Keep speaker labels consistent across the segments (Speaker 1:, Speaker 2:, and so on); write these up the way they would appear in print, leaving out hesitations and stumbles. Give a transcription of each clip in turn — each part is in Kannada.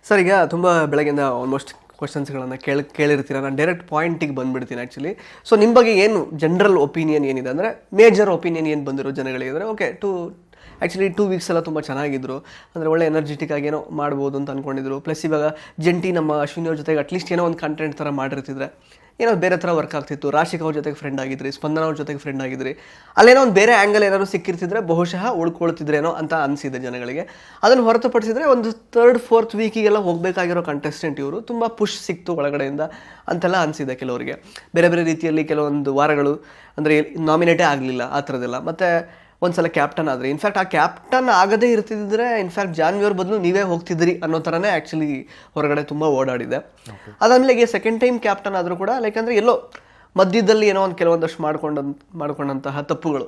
Speaker 1: ಸರ್, ಈಗ ತುಂಬ ಬೆಳಗ್ಗೆಯಿಂದ ಆಲ್ಮೋಸ್ಟ್ ಕ್ವಶನ್ಸ್ಗಳನ್ನು ಕೇಳಿರ್ತೀರ. ನಾನು ಡೈರೆಕ್ಟ್ ಪಾಯಿಂಟಿಗೆ ಬಂದುಬಿಡ್ತೀನಿ ಆ್ಯಕ್ಚುಲಿ. ಸೊ ನಿಮ್ಮ ಬಗ್ಗೆ ಏನು ಜನರಲ್ ಒಪಿನಿಯನ್ ಏನಿದೆ ಅಂದರೆ, ಮೇಜರ್ ಒಪಿನಿಯನ್ ಏನು ಬಂದಿರೋ ಜನಗಳಿಗೆ ಅಂದರೆ, ಓಕೆ ಆ್ಯಕ್ಚುಲಿ 2 ವೀಕ್ಸ್ ಎಲ್ಲ ತುಂಬ ಚೆನ್ನಾಗಿದ್ರು, ಅಂದರೆ ಒಳ್ಳೆ ಎನರ್ಜೆಟಿಕ್ ಆಗಿ ಏನೋ ಮಾಡ್ಬೋದು ಅಂತ ಅಂದ್ಕೊಂಡಿದ್ರು. ಪ್ಲಸ್ ಇವಾಗ ಜಂಟಿ ನಮ್ಮ ಅಶ್ವಿನಿ ಅವ್ರ ಜೊತೆಗೆ ಅಟ್ಲೀಸ್ಟ್ ಏನೋ ಒಂದು ಕಂಟೆಂಟ್ ಥರ ಮಾಡಿರ್ತಿದ್ರೆ ಏನೋ ಬೇರೆ ಥರ ವರ್ಕ್ ಆಗ್ತಿತ್ತು. ರಾಶಿಕ್ ಅವ್ರ ಜೊತೆಗೆ ಫ್ರೆಂಡ್ ಆಗಿದ್ರಿ, ಸ್ಪಂದನ ಅವ್ರ ಜೊತೆಗೆ ಫ್ರೆಂಡ್ ಆಗಿದ್ರಿ, ಅಲ್ಲೇನೋ ಒಂದು ಬೇರೆ ಆ್ಯಂಗಲ್ ಏನಾದ್ರು ಸಿಕ್ಕಿರ್ತಿದ್ರೆ ಬಹುಶಃ ಉಳ್ಕೊಳ್ತಿದ್ರೇನೋ ಅಂತ ಅನಿಸಿದೆ ಜನಗಳಿಗೆ. ಅದನ್ನು ಹೊರತುಪಡಿಸಿದ್ರೆ ಒಂದು 3rd 4th ವೀಕಿಗೆಲ್ಲ ಹೋಗಬೇಕಾಗಿರೋ ಕಂಟೆಸ್ಟೆಂಟ್ ಇವರು, ತುಂಬ ಪುಷ್ ಸಿಕ್ತು ಒಳಗಡೆಯಿಂದ ಅಂತೆಲ್ಲ ಅನಿಸಿದೆ ಕೆಲವರಿಗೆ. ಬೇರೆ ಬೇರೆ ರೀತಿಯಲ್ಲಿ ಕೆಲವೊಂದು ವಾರಗಳು ಅಂದರೆ ನಾಮಿನೇಟೇ ಆಗಲಿಲ್ಲ ಆ ಥರದ್ದೆಲ್ಲ. ಮತ್ತು ಒಂದ್ಸಲ ಕ್ಯಾಪ್ಟನ್ ಆದರೆ, ಇನ್ಫ್ಯಾಕ್ಟ್ ಆ ಕ್ಯಾಪ್ಟನ್ ಆಗದೇ ಇರ್ತಿದ್ರೆ ಇನ್ಫ್ಯಾಕ್ಟ್ ಜಾನ್ವಿಯವ್ರ ಬದಲು ನೀವೇ ಹೋಗ್ತಿದ್ರಿ ಅನ್ನೋ ಥರನೇ ಆ್ಯಕ್ಚುಲಿ ಹೊರಗಡೆ ತುಂಬ ಓಡಾಡಿದೆ. ಅದಾದಮೇಲೆ ಈಗ ಸೆಕೆಂಡ್ ಟೈಮ್ ಕ್ಯಾಪ್ಟನ್ ಆದರೂ ಕೂಡ ಲೈಕ್ ಅಂದರೆ ಎಲ್ಲೋ ಮಧ್ಯದಲ್ಲಿ ಏನೋ ಒಂದು ಕೆಲವೊಂದಷ್ಟು ಮಾಡ್ಕೊಂಡಂತಹ ತಪ್ಪುಗಳು.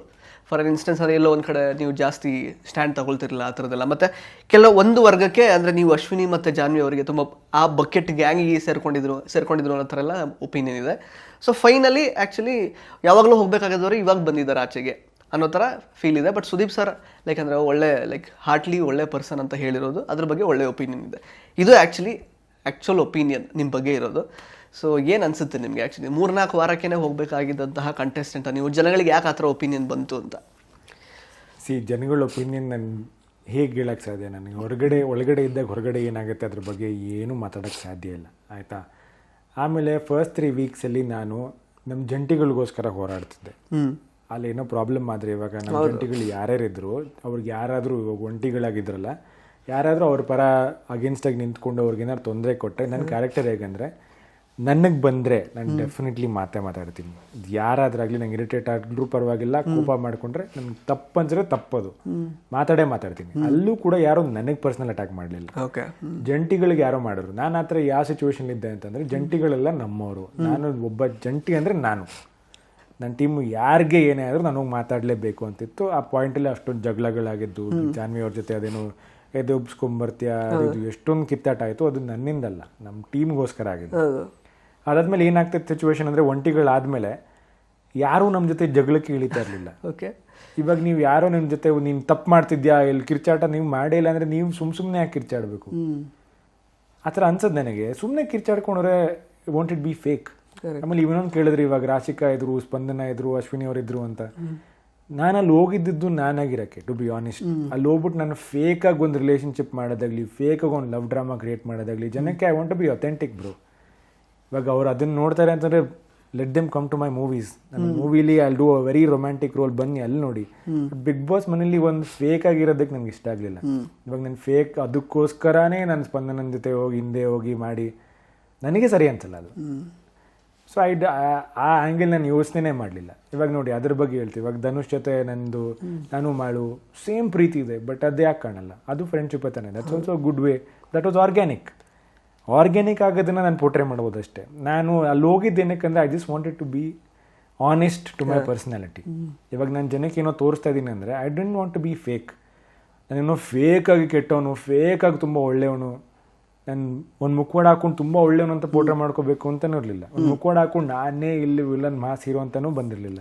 Speaker 1: ಫಾರ್ ಇನ್ಸ್ಟೆನ್ಸ್ ಅಂದರೆ ಎಲ್ಲೋ ಒಂದು ಕಡೆ ನೀವು ಜಾಸ್ತಿ ಸ್ಟ್ಯಾಂಡ್ ತಗೊಳ್ತಿರಲಿಲ್ಲ ಆ ಥರದ್ದೆಲ್ಲ. ಮತ್ತು ಒಂದು ವರ್ಗಕ್ಕೆ ಅಂದರೆ ನೀವು ಅಶ್ವಿನಿ ಮತ್ತು ಜಾನ್ವಿ ಅವರಿಗೆ ತುಂಬ ಆ ಬಕೆಟ್ ಗ್ಯಾಂಗಿಗೆ ಸೇರ್ಕೊಂಡಿದ್ರು ಅನ್ನೋ ಥರ ಎಲ್ಲ ಒಪಿನಿಯನ್ ಇದೆ. ಸೊ ಫೈನಲಿ ಆ್ಯಕ್ಚುಲಿ ಯಾವಾಗಲೂ ಹೋಗಬೇಕಾಗಿದ್ದವರು ಇವಾಗ ಬಂದಿದ್ದಾರೆ ಆಚೆಗೆ ಅನ್ನೋ ಥರ ಫೀಲ್ ಇದೆ. ಬಟ್ ಸುದೀಪ್ ಸರ್ ಲೈಕ್ ಅಂದರೆ ಒಳ್ಳೆ ಹಾರ್ಟ್ಲಿ ಒಳ್ಳೆ ಪರ್ಸನ್ ಅಂತ ಹೇಳಿರೋದು, ಅದ್ರ ಬಗ್ಗೆ ಒಳ್ಳೆ ಒಪಿನಿಯನ್ ಇದೆ. ಇದು ಆ್ಯಕ್ಚುಲ್ ಒಪಿನಿಯನ್ ನಿಮ್ಮ ಬಗ್ಗೆ ಇರೋದು. ಸೊ ಏನು ಅನಿಸುತ್ತೆ ನಿಮಗೆ ಆ್ಯಕ್ಚುಲಿ 3-4 ವಾರಕ್ಕೇ ಹೋಗಬೇಕಾಗಿದ್ದಂತಹ ಕಂಟೆಸ್ಟೆಂಟ್ ನೀವು ಜನಗಳಿಗೆ ಯಾಕೆ ಆ ಥರ ಒಪಿನಿಯನ್ ಬಂತು ಅಂತ?
Speaker 2: ಜನಗಳ ಒಪಿನಿಯನ್ ನಾನು ಹೇಗೆ ಹೇಳೋಕ್ಕೆ ಸಾಧ್ಯ? ನನಗೆ ಒಳಗಡೆ ಇದ್ದಾಗ ಹೊರಗಡೆ ಏನಾಗುತ್ತೆ ಅದ್ರ ಬಗ್ಗೆ ಏನೂ ಮಾತಾಡೋಕ್ಕೆ ಸಾಧ್ಯ ಇಲ್ಲ, ಆಯಿತಾ. ಆಮೇಲೆ ಫಸ್ಟ್ 3 ವೀಕ್ಸಲ್ಲಿ ನಾನು ನಮ್ಮ ಜಂಟಿಗಳಿಗೋಸ್ಕರ ಹೋರಾಡ್ತಿದ್ದೆ. ಅಲ್ಲಿ ಏನೋ ಪ್ರಾಬ್ಲಮ್ ಆದರೆ ಇವಾಗ ನಮ್ಮ ಜಂಟಿಗಳು ಯಾರ್ಯಾರಿದ್ರು ಅವ್ರಿಗೆ ಯಾರಾದರೂ ಇವಾಗ ಒಂಟಿಗಳಾಗಿದ್ರಲ್ಲ, ಯಾರಾದರೂ ಅವ್ರ ಪರ ಅಗೇನ್ಸ್ಟಾಗಿ ನಿಂತ್ಕೊಂಡು ಅವ್ರಿಗೇನಾದ್ರು ತೊಂದರೆ ಕೊಟ್ಟರೆ ನನ್ನ ಕ್ಯಾರೆಕ್ಟರ್ ಹೇಗೆಂದರೆ, ನನಗೆ ಬಂದರೆ ನಾನು ಡೆಫಿನೆಟ್ಲಿ ಮಾತಾಡ್ತೀನಿ. ಯಾರಾದ್ರಾಗಲಿ ನಂಗೆ ಇರಿಟೇಟ್ ಆಗಿದ್ರು ಪರವಾಗಿಲ್ಲ, ಕೋಪ ಮಾಡಿಕೊಂಡ್ರೆ ನನಗೆ ತಪ್ಪಂದ್ರೆ ತಪ್ಪದು, ಮಾತಾಡ್ತೀನಿ. ಅಲ್ಲೂ ಕೂಡ ಯಾರೋ ನನಗೆ ಪರ್ಸ್ನಲ್ ಅಟ್ಯಾಕ್ ಮಾಡಲಿಲ್ಲ, ಜಂಟಿಗಳಿಗೆ ಯಾರೋ ಮಾಡಿದ್ರು. ನಾನು ಆ ಥರ ಯಾವ ಸಿಚುವೇಶನ್ ಇದ್ದೆ ಅಂತಂದರೆ, ಜಂಟಿಗಳೆಲ್ಲ ನಮ್ಮವರು, ನಾನು ಒಬ್ಬ ಜಂಟಿ ಅಂದರೆ ನನ್ನ ಟೀಮು ಯಾರಿಗೆ ಏನೇ ಆದರೂ ನಾನು ಹೋಗಿ ಮಾತಾಡಲೇಬೇಕು ಅಂತಿತ್ತು. ಆ ಪಾಯಿಂಟಲ್ಲಿ ಅಷ್ಟೊಂದು ಜಗಳಗಳಾಗಿದ್ದು, ಜಾನ್ವಿ ಅವ್ರ ಜೊತೆ ಅದೇನು ಎದೊಬ್ಸ್ಕೊಂಬರ್ತೀಯ ಅದು ಎಷ್ಟೊಂದು ಕಿತ್ತಾಟ ಆಯಿತು. ಅದು ನನ್ನಿಂದಲ್ಲ, ನಮ್ಮ ಟೀಮ್ಗೋಸ್ಕರ ಆಗಿದ್ದು. ಅದಾದ್ಮೇಲೆ ಏನಾಗ್ತಿತ್ತು ಸಿಚುವೇಶನ್ ಅಂದರೆ, ಒಂಟಿಗಳಾದಮೇಲೆ ಯಾರೂ ನಮ್ಮ ಜೊತೆ ಜಗಳಕ್ಕೆ ಇಳಿತಾ ಇರಲಿಲ್ಲ. ಇವಾಗ ನೀವು ಯಾರೋ ನಿಮ್ಮ ಜೊತೆ ನೀನು ತಪ್ಪು ಮಾಡ್ತಿದ್ಯಾ, ಇಲ್ಲಿ ಕಿರ್ಚಾಟ ನೀವು ಮಾಡೇ ಇಲ್ಲ ಅಂದರೆ ನೀವು ಸುಮ್ಮನೆ ಯಾಕೆ ಕಿರ್ಚಾಡಬೇಕು? ಆ ಥರ ಅನ್ಸೋದು ನನಗೆ. ಸುಮ್ಮನೆ ಕಿರ್ಚಾಡ್ಕೊಂಡ್ರೆ ವಾಂಟ್ ಇಟ್ ಬಿ ಫೇಕ್. ಆಮೇಲೆ ಇವನೊಂದು ಕೇಳಿದ್ರಿ, ಇವಾಗ ರಾಶಿಕಾ ಇದ್ರು, ಸ್ಪಂದನ ಇದ್ರು, ಅಶ್ವಿನಿ ಅವರಿದ್ರು ಅಂತ. ನಾನು ಅಲ್ಲಿ ಹೋಗಿದ್ದು ನಾನಾಗಿರೋಕ್ಕೆ, ಟು ಬಿ ಆನೆಸ್ಟ್. ಅಲ್ಲಿ ಹೋಗ್ಬಿಟ್ಟು ನಾನು ಫೇಕಾಗಿ ಒಂದು ರಿಲೇಷನ್ಶಿಪ್ ಮಾಡೋದಾಗಲಿ, ಫೇಕಾಗಿ ಒಂದು ಲವ್ ಡ್ರಾಮಾ ಕ್ರಿಯೇಟ್ ಮಾಡೋದಾಗಲಿ, ಜನಕ್ಕೆ I want to be authentic bro. ಇವಾಗ ಅವ್ರು ಅದನ್ನು ನೋಡ್ತಾರೆ ಅಂತಂದರೆ let them come to my movies. ನನ್ನ ಮೂವಿಲಿ I do a very romantic role, ಬನ್ನಿ ಅಲ್ಲಿ ನೋಡಿ. ಬಿಗ್ ಬಾಸ್ ಮನೇಲಿ ಒಂದು ಫೇಕ್ ಆಗಿರೋದಕ್ಕೆ ನನಗೆ ಇಷ್ಟ ಆಗಲಿಲ್ಲ. ಇವಾಗ ನಾನು ಫೇಕ್ ಅದಕ್ಕೋಸ್ಕರನೇ ನಾನು ಸ್ಪಂದನ ಜೊತೆ ಹಿಂದೆ ಹೋಗಿ ಮಾಡಿ ನನಗೆ ಸರಿ ಅನ್ಸಲ್ಲ ಅದು. ಸೊ ಆ ಆ್ಯಂಗಲ್ ನಾನು ಯೋಚನೆ ಮಾಡಲಿಲ್ಲ. ಇವಾಗ ನೋಡಿ ಅದ್ರ ಬಗ್ಗೆ ಹೇಳ್ತೀವಿ. ಇವಾಗ ಧನುಷ್ ಜೊತೆ ನಾನು ಮಾಡು ಸೇಮ್ ಪ್ರೀತಿ ಇದೆ, ಬಟ್ ಅದು ಯಾಕೆ ಕಾಣಲ್ಲ? ಅದು ಫ್ರೆಂಡ್ಶಿಪ್ ತಾನೆ. That's also good way. That was organic ಆಗೋದನ್ನು ನಾನು ಪೋರ್ಟ್ರೇ ಮಾಡ್ಬೋದು ಅಷ್ಟೇ. ನಾನು ಅಲ್ಲಿ ಹೋಗಿದ್ದೇನಕ್ಕಂದ್ರೆ I just wanted to be honest to my personality. ಇವಾಗ ನಾನು ಜನಕ್ಕೆ ಏನೋ ತೋರಿಸ್ತಾ ಇದ್ದೀನಿ ಅಂದರೆ I don't want to be fake. ನಾನೇನೋ ಫೇಕಾಗಿ ಕೆಟ್ಟವನು, ಫೇಕಾಗಿ ತುಂಬ ಒಳ್ಳೆಯವನು, ನಾನು ಒಂದು ಮುಖವಾಡ ಹಾಕೊಂಡು ತುಂಬ ಒಳ್ಳೆಯವನು ಅಂತ ಪೋರ್ಟ್ರೇ ಮಾಡ್ಕೋಬೇಕು ಅಂತಲೂ ಇರಲಿಲ್ಲ. ಒಂದು ಮುಖವಾಡ ಹಾಕೊಂಡು ನಾನೇ ಇಲ್ಲಿ ವಿಲನ್ ಮಾಸ್ ಹೀರೋ ಅಂತಲೂ ಬಂದಿರಲಿಲ್ಲ.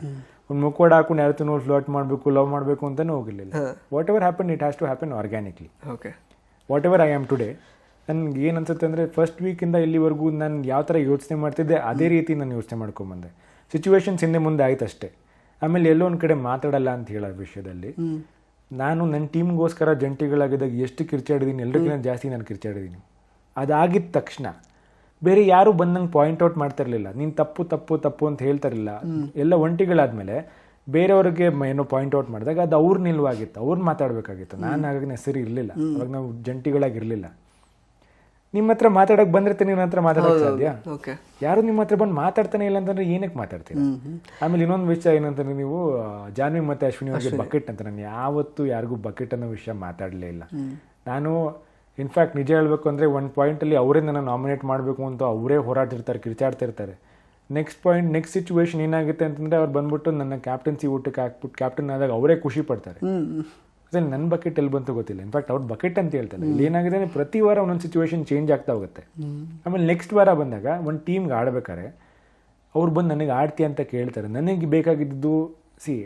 Speaker 2: ಒಂದು ಮುಖವಾಡ ಹಾಕೊಂಡು ಯಾವತ್ತೂ ನೋಡಿ ಫ್ಲರ್ಟ್ ಮಾಡಬೇಕು, ಲವ್ ಮಾಡಬೇಕು ಅಂತಲೂ ಹೋಗಿರಲಿಲ್ಲ. Whatever happen it has to happen organically. Whatever I am today. ನನಗೆ ಏನು ಅನ್ಸುತ್ತೆ ಅಂದರೆ, ಫಸ್ಟ್ ವೀಕಿಂದ ಇಲ್ಲಿವರೆಗೂ ನಾನು ಯಾವ ಥರ ಯೋಚನೆ ಮಾಡ್ತಿದ್ದೆ ಅದೇ ರೀತಿ ನಾನು ಯೋಚನೆ ಮಾಡ್ಕೊಂಬಂದೆ. ಸಿಚುವೇಶನ್ಸ್ ಹಿಂದೆ ಮುಂದೆ ಆಯ್ತು ಅಷ್ಟೇ. ಆಮೇಲೆ ಎಲ್ಲೋ ಒಂದು ಕಡೆ ಮಾತಾಡಲ್ಲ ಅಂತ ಹೇಳೋ ವಿಷಯದಲ್ಲಿ ನಾನು ನನ್ನ ಟೀಮ್ಗೋಸ್ಕರ ಜಂಟಿಗಳಾಗಿದ್ದಾಗ ಎಷ್ಟು ಕಿರ್ಚಾಡಿದ್ದೀನಿ, ಎಲ್ಲರಿಗಿಂತ ಜಾಸ್ತಿ ನಾನು ಕಿರ್ಚಾಡಿದ್ದೀನಿ. ಅದಾಗಿದ್ದ ತಕ್ಷಣ ಬೇರೆ ಯಾರು ಬಂದಂಗೆ ಪಾಯಿಂಟ್ ಔಟ್ ಮಾಡ್ತಾ ಇರಲಿಲ್ಲ, ನೀನು ತಪ್ಪು ಅಂತ ಹೇಳ್ತಾ ಇರಲಿಲ್ಲ. ಎಲ್ಲ ಒಂಟಿಗಳಾದ್ಮೇಲೆ ಬೇರೆಯವ್ರಿಗೆ ಏನೋ ಪಾಯಿಂಟ್ ಔಟ್ ಮಾಡಿದಾಗ ಅದು ಅವ್ರ ನಿಲ್ವಾಗಿತ್ತು, ಅವ್ರು ಮಾತಾಡಬೇಕಾಗಿತ್ತು. ನಾನು ಆಗ ಸರಿ ಇರಲಿಲ್ಲ, ಅವಾಗ ನಾವು ಜಂಟಿಗಳಾಗಿರಲಿಲ್ಲ. ನಿಮ್ಮ ಹತ್ರ ಮಾತಾಡೋಕೆ ಬಂದಿರ್ತೀನಿ, ನಿಮ್ಮ ಹತ್ರ ಮಾತಾಡೋಕೆ ಸಾಧ್ಯ? ಯಾರು ನಿಮ್ಮ ಹತ್ರ ಬಂದು ಮಾತಾಡ್ತಾನೆ ಇಲ್ಲ ಅಂತಂದ್ರೆ ಏನಕ್ಕೆ ಮಾತಾಡ್ತೀರಾ? ಆಮೇಲೆ ಇನ್ನೊಂದು ವಿಷಯ ಏನಂತಂದ್ರೆ, ನೀವು ಜಾನ್ವಿ ಮತ್ತು ಅಶ್ವಿನಿ ಅವ್ರಿಗೆ ಬಕೆಟ್ ಅಂತ, ನಾನು ಯಾವತ್ತೂ ಯಾರಿಗೂ ಬಕೆಟ್ ಅನ್ನೋ ವಿಷಯ ಮಾತಾಡಲೇ ಇಲ್ಲ. ನಾನು ಇನ್ಫ್ಯಾಕ್ಟ್ ನಿಜ ಹೇಳಬೇಕು ಅಂದರೆ, ಒಂದು ಪಾಯಿಂಟಲ್ಲಿ ಅವರೇ ನನ್ನ ನಾಮಿನೇಟ್ ಮಾಡಬೇಕು ಅಂತ ಅವರೇ ಹೋರಾಡ್ತಿರ್ತಾರೆ, ಕಿರ್ಚಾಡ್ತಿರ್ತಾರೆ. ನೆಕ್ಸ್ಟ್ ಸಿಚುವೇಶನ್ ಏನಾಗುತ್ತೆ ಅಂತಂದರೆ, ಅವ್ರು ಬಂದ್ಬಿಟ್ಟು ನನ್ನ ಕ್ಯಾಪ್ಟನ್ಸಿ ಊಟಕ್ಕೆ ಹಾಕ್ಬಿಟ್ಟು ಕ್ಯಾಪ್ಟನ್ ಆದಾಗ ಅವರೇ ಖುಷಿ ಪಡ್ತಾರೆ. ಅದೇ ನನ್ನ ಬಕೆಟ್ ಎಲ್ಲಿ ಬಂತು ಗೊತ್ತಿಲ್ಲ. ಇನ್ಫ್ಯಾಕ್ಟ್ ಅವ್ರ ಬಕೆಟ್ ಅಂತ ಹೇಳ್ತಾರೆ. ಇಲ್ಲಿ ಏನಾಗಿದೆ ಅಂದರೆ, ಪ್ರತಿ ವಾರ ಒಂದೊಂದು ಸಿಚುವೇಶನ್ ಚೇಂಜ್ ಆಗ್ತಾ ಹೋಗುತ್ತೆ. ಆಮೇಲೆ ನೆಕ್ಸ್ಟ್ ವಾರ ಬಂದಾಗ ಒಂದು ಟೀಮ್ಗೆ ಆಡ್ಬೇಕಾರೆ ಅವ್ರು ಬಂದು ನನಗೆ ಆಡ್ತೀಯ ಅಂತ ಕೇಳ್ತಾರೆ. ನನಗೆ ಬೇಕಾಗಿದ್ದು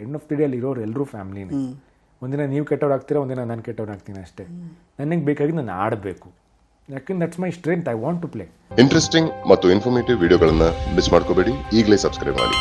Speaker 2: ಎಂಡ್ ಆಫ್ ದಿ ಡೇ ಅಲ್ಲಿ ಇರೋರು ಎಲ್ಲರೂ ಫ್ಯಾಮಿಲಿನೇ. ಒಂದಿನ ನೀವು ಕೆಟ್ಟವ್ರು ಆಗ್ತೀರಾ, ಒಂದಿನ ನಾನು ಕೆಟ್ಟವ್ರು ಆಗ್ತೀನಿ ಅಷ್ಟೇ. ನನಗೆ ಬೇಕಾಗಿದ್ದು ನಾನು ಆಡಬೇಕು. ಯಾಕಂದ್ರೆ that's my strength, I want to play.
Speaker 3: Interesting ಮತ್ತು ಇನ್ಫಾರ್ಮೇಟಿವ್ ವಿಡಿಯೋಗಳನ್ನ ಮಿಸ್ ಮಾಡ್ಕೋಬೇಡಿ. ಈಗಲೇ ಸಬ್ಸ್ಕ್ರೈಬ್ ಮಾಡಿ.